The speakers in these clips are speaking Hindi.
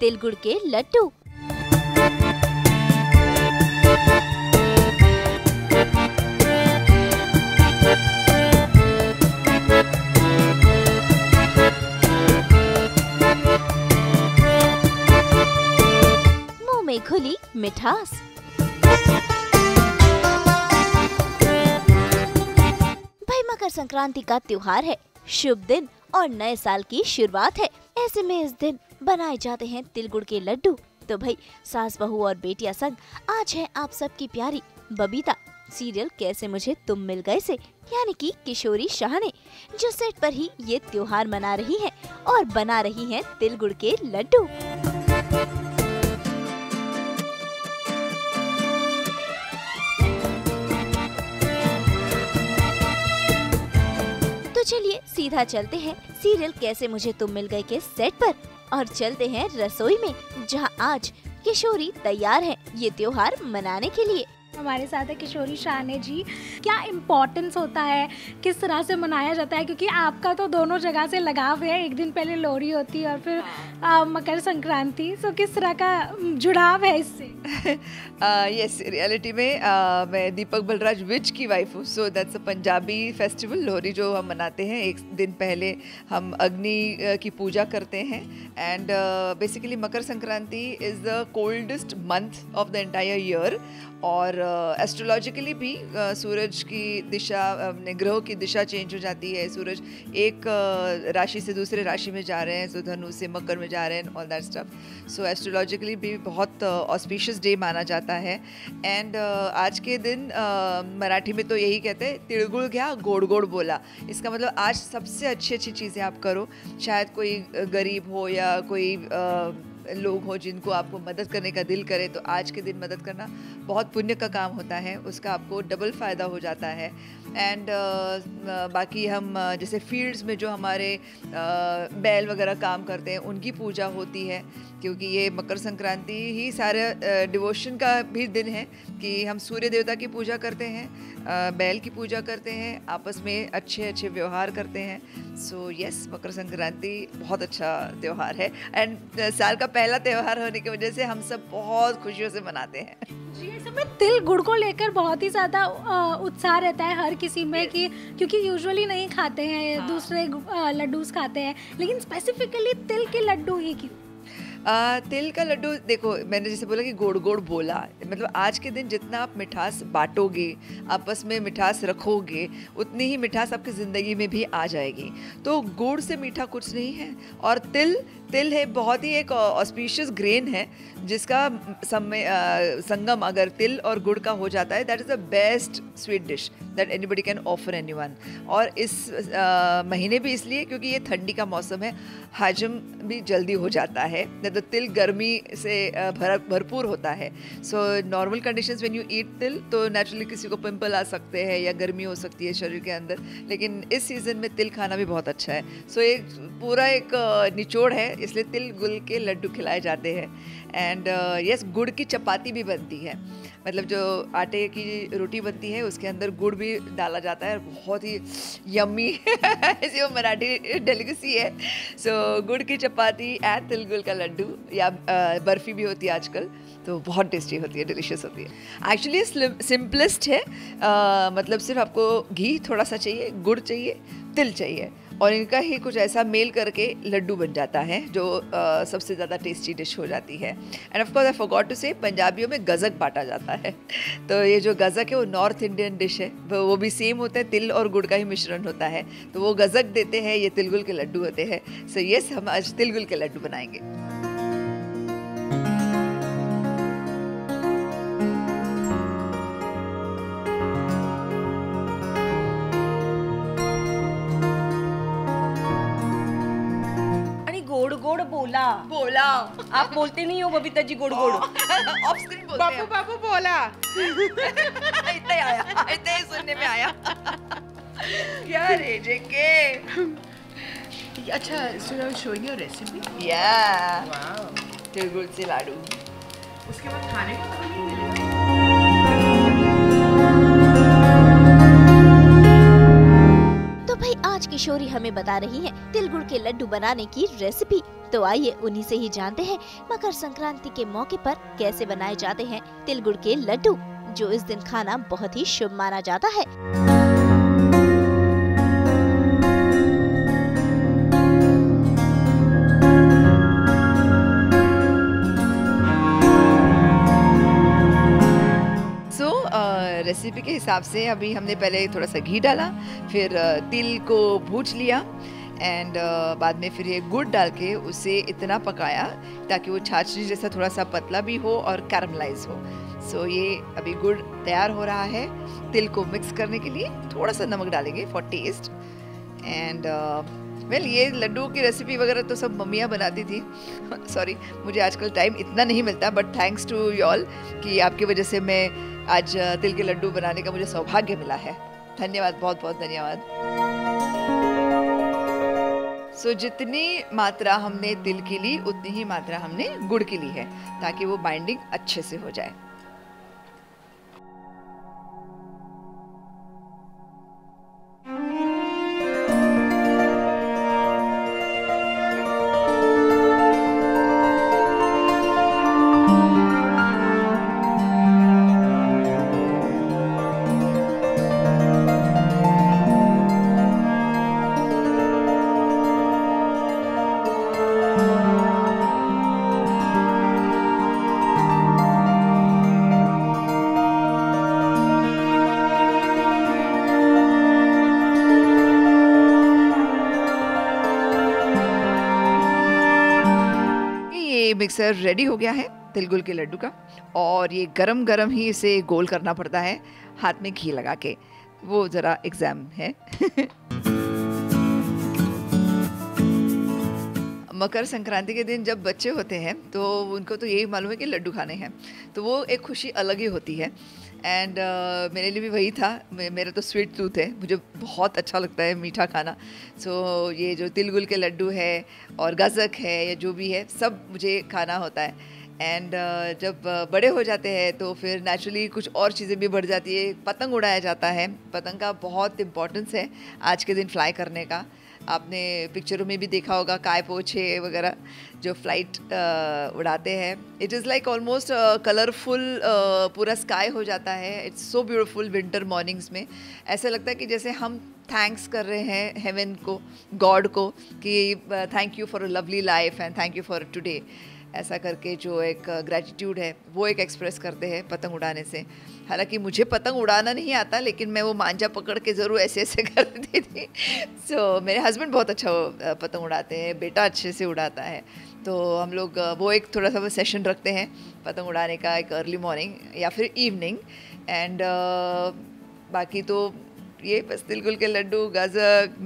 तिल गुड़ के लड्डू। मुंह में घुली मिठास। भाई मकर संक्रांति का त्योहार है, शुभ दिन और नए साल की शुरुआत है। ऐसे में इस दिन बनाए जाते हैं तिल गुड़ के लड्डू। तो भाई सास बहू और बेटियां संग आज है आप सबकी प्यारी बबीता सीरियल कैसे मुझे तुम मिल गए से, यानी कि किशोरी शाह ने, जो सेट पर ही ये त्योहार मना रही हैं और बना रही हैं तिल गुड़ के लड्डू। तो चलिए सीधा चलते हैं सीरियल कैसे मुझे तुम मिल गए के सेट पर और चलते हैं रसोई में, जहां आज किशोरी तैयार है ये त्योहार मनाने के लिए। हमारे साथ है किशोरी शाह ने जी। क्या इम्पोर्टेंस होता है, किस तरह से मनाया जाता है, क्योंकि आपका तो दोनों जगह से लगाव है, एक दिन पहले लोहड़ी होती है और फिर मकर संक्रांति, सो किस तरह का जुड़ाव है इससे? यस, रियलिटी में मैं दीपक बलराज विज की वाइफ हूँ, so that's a Punjabi festival Lohri जो हम मनाते हैं। एक दिन पहले हम अग्नि की पूजा करते हैं and basically Makar Sankranti is the coldest month of the entire year. और एस्ट्रोलॉजिकली भी सूरज की दिशा, ग्रहों की दिशा चेंज हो जाती है। सूरज एक राशि से दूसरे राशि में जा रहे हैं, सो धनु से मकर में जा रहे हैं, all that stuff. So astrologically भी बहुत ऑस्पिशियस डे माना जाता है। एंड आज के दिन मराठी में तो यही कहते हैं तिळगुळ घ्या गोड गोड बोला। इसका मतलब आज सबसे अच्छी चीज़ें आप करो। शायद कोई गरीब हो या कोई लोग हो जिनको आपको मदद करने का दिल करे, तो आज के दिन मदद करना बहुत पुण्य का काम होता है, उसका आपको डबल फ़ायदा हो जाता है। एंड बाकी हम जैसे फील्ड्स में जो हमारे बैल वगैरह काम करते हैं उनकी पूजा होती है, क्योंकि ये मकर संक्रांति ही सारे डिवोशन का भी दिन है कि हम सूर्य देवता की पूजा करते हैं, बैल की पूजा करते हैं, आपस में अच्छे अच्छे व्यवहार करते हैं। सो यस, मकर संक्रांति बहुत अच्छा त्यौहार है एंड साल का पहला त्यौहार होने की वजह से हम सब बहुत खुशियों से मनाते हैं जी। इस समय तिल गुड़ को लेकर बहुत ही ज़्यादा उत्साह रहता है हर किसी में कि क्योंकि यूजुअली नहीं खाते हैं, दूसरे लड्डूस खाते हैं, लेकिन स्पेसिफिकली तिल के लड्डू ही क्यों? तिल का लड्डू देखो, मैंने जैसे बोला कि गोड़ गोड़ बोला, मतलब आज के दिन जितना आप मिठास बांटोगे, आपस में मिठास रखोगे, उतनी ही मिठास आपकी ज़िंदगी में भी आ जाएगी। तो गुड़ से मीठा कुछ नहीं है। और तिल है बहुत ही एक ऑस्पिशियस ग्रेन है जिसका संगम अगर तिल और गुड़ का हो जाता है, that is the best sweet dish that anybody can offer anyone. और इस महीने भी इसलिए क्योंकि ये ठंडी का मौसम है, हजम भी जल्दी हो जाता है। तो तिल गर्मी से भरपूर होता है। So normal conditions when you eat तिल तो नेचुरली किसी को पिंपल आ सकते हैं या गर्मी हो सकती है शरीर के अंदर, लेकिन इस सीज़न में तिल खाना भी बहुत अच्छा है। सो एक पूरा एक निचोड़ है, इसलिए तिल गुड़ के लड्डू खिलाए जाते हैं। एंड यस, गुड़ की चपाती भी बनती है, मतलब जो आटे की रोटी बनती है उसके अंदर गुड़ भी डाला जाता है, बहुत ही यम्मी ऐसी वो मराठी डेलिकेसी है। सो गुड़ की चपाती एंड तिल गुड़ का लड्डू या बर्फ़ी भी होती है आजकल, तो बहुत टेस्टी होती है, डिलीशियस होती है। एक्चुअली सिंपलेस्ट है, मतलब सिर्फ आपको घी थोड़ा सा चाहिए, गुड़ चाहिए, तिल चाहिए और इनका ही कुछ ऐसा मेल करके लड्डू बन जाता है जो सबसे ज़्यादा टेस्टी डिश हो जाती है। And of course I forgot to say, पंजाबियों में गज़क बांटा जाता है। तो ये जो गज़क है वो नॉर्थ इंडियन डिश है, वो भी सेम होता है, तिल और गुड़ का ही मिश्रण होता है, तो वो गज़क देते हैं, ये तिल गुड़ के लड्डू होते हैं। सो यस, हम आज तिल गुड़ के लड्डू बनाएंगे। गोड़ गोड़ बोला आप बोलते नहीं हो बबीता जी गोड़ गोड़ ऑप्शन बोलते हैं। बाबू बोला इतना ही आया, इतना ही सुनने में आया। क्या रे जेके? अच्छा, so you're showing your recipe? Yeah. Wow. तिल गुड़ से लाडू। उसके बाद खाने को तो नहीं मिलेगा। तो भाई आज किशोरी हमें बता रही हैं तिल गुड़ के लड्डू बनाने की रेसिपी, तो आइए उन्हीं से ही जानते हैं मकर संक्रांति के मौके पर कैसे बनाए जाते हैं तिल गुड़ के लड्डू, जो इस दिन खाना बहुत ही शुभ माना जाता है। रेसिपी के हिसाब से अभी हमने पहले थोड़ा सा घी डाला, फिर तिल को भूज लिया एंड बाद में फिर ये गुड़ डाल के उसे इतना पकाया ताकि वो छाछनी जैसा थोड़ा सा पतला भी हो और कैरमलाइज हो। सो ये अभी गुड़ तैयार हो रहा है। तिल को मिक्स करने के लिए थोड़ा सा नमक डालेंगे फॉर टेस्ट। एंड वेल ये लड्डू की रेसिपी वगैरह तो सब मम्मियाँ बनाती थी। सॉरी, मुझे आजकल टाइम इतना नहीं मिलता, but thanks to you all कि आपकी वजह से मैं आज तिल के लड्डू बनाने का मुझे सौभाग्य मिला है। धन्यवाद, बहुत बहुत धन्यवाद। सो जितनी मात्रा हमने तिल की ली उतनी ही मात्रा हमने गुड़ की ली है ताकि वो बाइंडिंग अच्छे से हो जाए। मिक्सर रेडी हो गया है तिल गुड़ के लड्डू का, और ये गरम गरम ही इसे गोल करना पड़ता है हाथ में घी लगा के, वो ज़रा एग्जाम है। मकर संक्रांति के दिन जब बच्चे होते हैं तो उनको तो यही मालूम है कि लड्डू खाने हैं, तो वो एक खुशी अलग ही होती है। एंड मेरे लिए भी वही था। मेरा तो स्वीट टूथ है, मुझे बहुत अच्छा लगता है मीठा खाना। सो ये जो तिल गुड़ के लड्डू है और गज़क है या जो भी है, सब मुझे खाना होता है। एंड जब बड़े हो जाते हैं तो फिर नेचुरली कुछ और चीज़ें भी बढ़ जाती है। पतंग उड़ाया जाता है, पतंग का बहुत इम्पोर्टेंस है आज के दिन फ्लाई करने का। आपने पिक्चरों में भी देखा होगा काय पोछे वगैरह जो फ्लाइट उड़ाते हैं। It is like almost colourful, पूरा स्काई हो जाता है। It's so beautiful winter mornings में। ऐसा लगता है कि जैसे हम थैंक्स कर रहे हैं हेवन को, गॉड को, कि thank you for a lovely life and thank you for today. ऐसा करके जो एक ग्रेटिट्यूड है वो एक एक्सप्रेस करते हैं पतंग उड़ाने से। हालांकि मुझे पतंग उड़ाना नहीं आता, लेकिन मैं वो मांझा पकड़ के ज़रूर ऐसे ऐसे करती थी। सो मेरे हस्बैंड बहुत अच्छा पतंग उड़ाते हैं, बेटा अच्छे से उड़ाता है, तो हम लोग वो एक थोड़ा सा वो सेशन रखते हैं पतंग उड़ाने का, एक अर्ली मॉर्निंग या फिर इवनिंग। एंड बाकी तो ये बस तिल गुड़ के लड्डू, गज़क,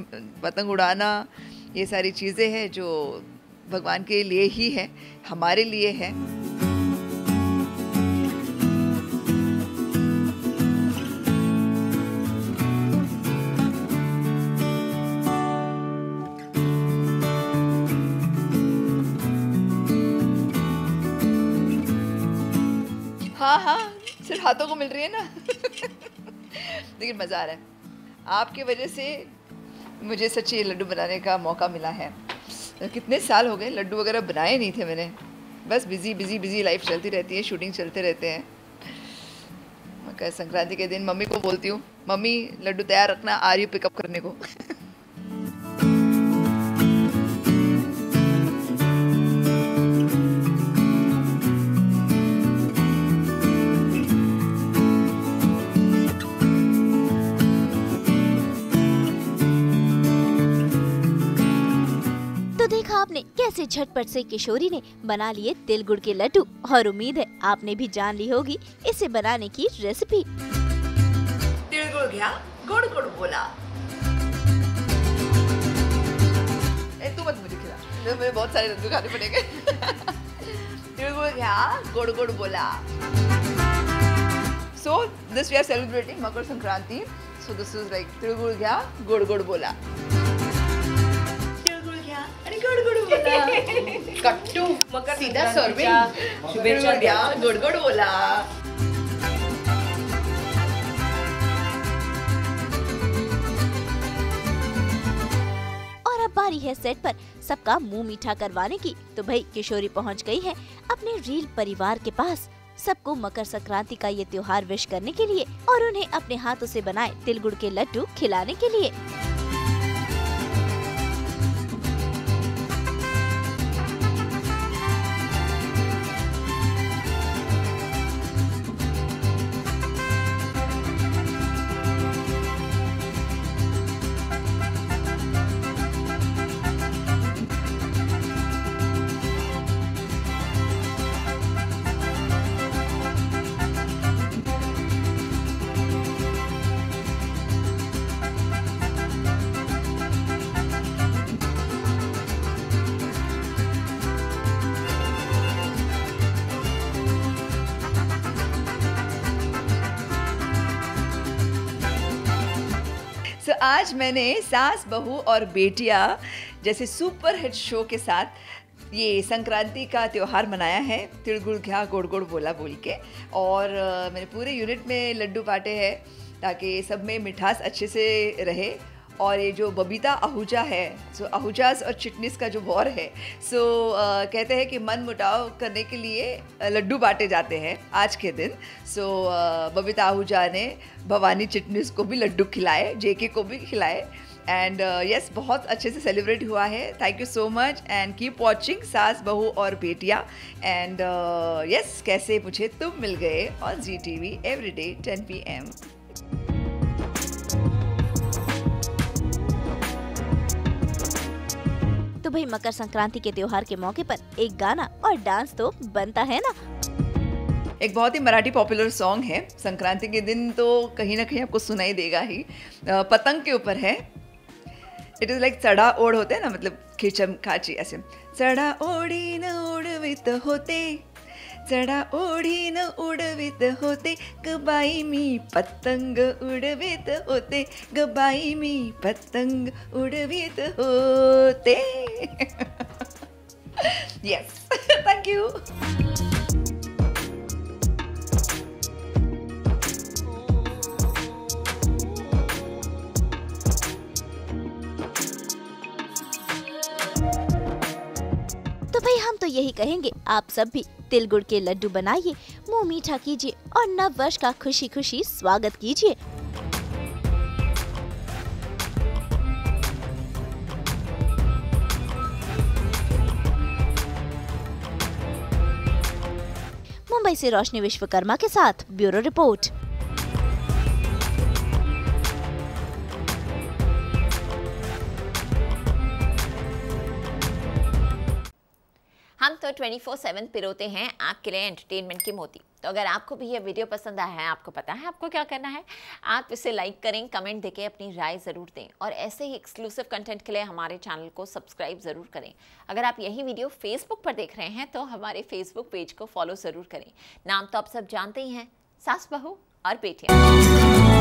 पतंग उड़ाना, ये सारी चीज़ें हैं जो भगवान के लिए ही है, हमारे लिए है। हाँ, सिर्फ हाथों को मिल रही है ना। लेकिन मज़ा आ रहा है। आपकी वजह से मुझे सच्ची लड्डू बनाने का मौका मिला है। कितने साल हो गए लड्डू वगैरह बनाए नहीं थे मैंने। बस बिजी लाइफ चलती रहती है, शूटिंग चलते रहते हैं। मकर संक्रांति के दिन मम्मी को बोलती हूँ, मम्मी लड्डू तैयार रखना, आ रही हूँ पिकअप करने को। देखा आपने कैसे झटपट से किशोरी ने बना लिए तिल गुड़ के लड्डू, और उम्मीद है आपने भी जान ली होगी इसे बनाने की रेसिपी। तिल गुड़ घ्या, गुड़ गुड़ बोला। तू मत मुझे खिला, मुझे बहुत सारे लड्डू खाने पड़ेंगे। तिल गुड़ घ्या, गुड़ गुड़ बोला। So this we are celebrating Makar Sankranti. So this is like तिल गुड़ घ्या, गुड़ गुड़ बोला। कट्टू मकर सीधा सर्विंग, शुभेच्छा, गुड़ गुड़ बोला। और अब बारी है सेट पर सबका मुंह मीठा करवाने की। तो भाई किशोरी पहुंच गई है अपने रील परिवार के पास सबको मकर संक्रांति का ये त्योहार विश करने के लिए और उन्हें अपने हाथों से बनाए तिल गुड़ के लड्डू खिलाने के लिए। आज मैंने सास बहू और बेटिया जैसे सुपर हिट शो के साथ ये संक्रांति का त्योहार मनाया है, तिल गुड़ घ्या गोड़ गोड़ बोला बोल के। और मैंने पूरे यूनिट में लड्डू बांटे हैं ताकि सब में मिठास अच्छे से रहे। और ये जो बबीता आहूजा है, सो आहूजास और चिटनीस का जो वॉर है, सो कहते हैं कि मन मुटाव करने के लिए लड्डू बांटे जाते हैं आज के दिन। सो बबीता आहूजा ने भवानी चिटनीस को भी लड्डू खिलाए, जेके को भी खिलाए। एंड यस, बहुत अच्छे से सेलिब्रेट हुआ है। Thank you so much and keep watching सास बहू और बेटिया। एंड यस, कैसे मुझे तुम मिल गए ऑन ZTV एवरीडे 10 PM। तो भाई मकर संक्रांति के त्योहार के मौके पर एक गाना और डांस तो बनता है ना। एक बहुत ही मराठी पॉपुलर सॉन्ग है, संक्रांति के दिन तो कहीं ना कहीं आपको सुनाई देगा ही। पतंग के ऊपर है। इट इज़ लाइक चढ़ा ओढ़ होते हैं ना, मतलब खिचम खाची ऐसे। चढ़ा ओढी न उडवित होते, चढा ओढी न उडवित होते, ग बाई मी पतंग उडवित होते, ग बाई मी पतंग उडवित होते। Yes, thank you. तो भाई हम तो यही कहेंगे, आप सब भी तिल गुड़ के लड्डू बनाइए, मुंह मीठा कीजिए और नव वर्ष का खुशी खुशी स्वागत कीजिए। मुंबई से रोशनी विश्वकर्मा के साथ ब्यूरो रिपोर्ट। हम तो 24/7 पिरोते हैं आपके लिए एंटरटेनमेंट की मोती। तो अगर आपको भी ये वीडियो पसंद आया है, आपको पता है आपको क्या करना है, आप इसे लाइक करें, कमेंट देके अपनी राय ज़रूर दें और ऐसे ही एक्सक्लूसिव कंटेंट के लिए हमारे चैनल को सब्सक्राइब ज़रूर करें। अगर आप यही वीडियो फेसबुक पर देख रहे हैं तो हमारे फेसबुक पेज को फॉलो ज़रूर करें। नाम तो आप सब जानते ही हैं, सास बहू और बेटियाँ।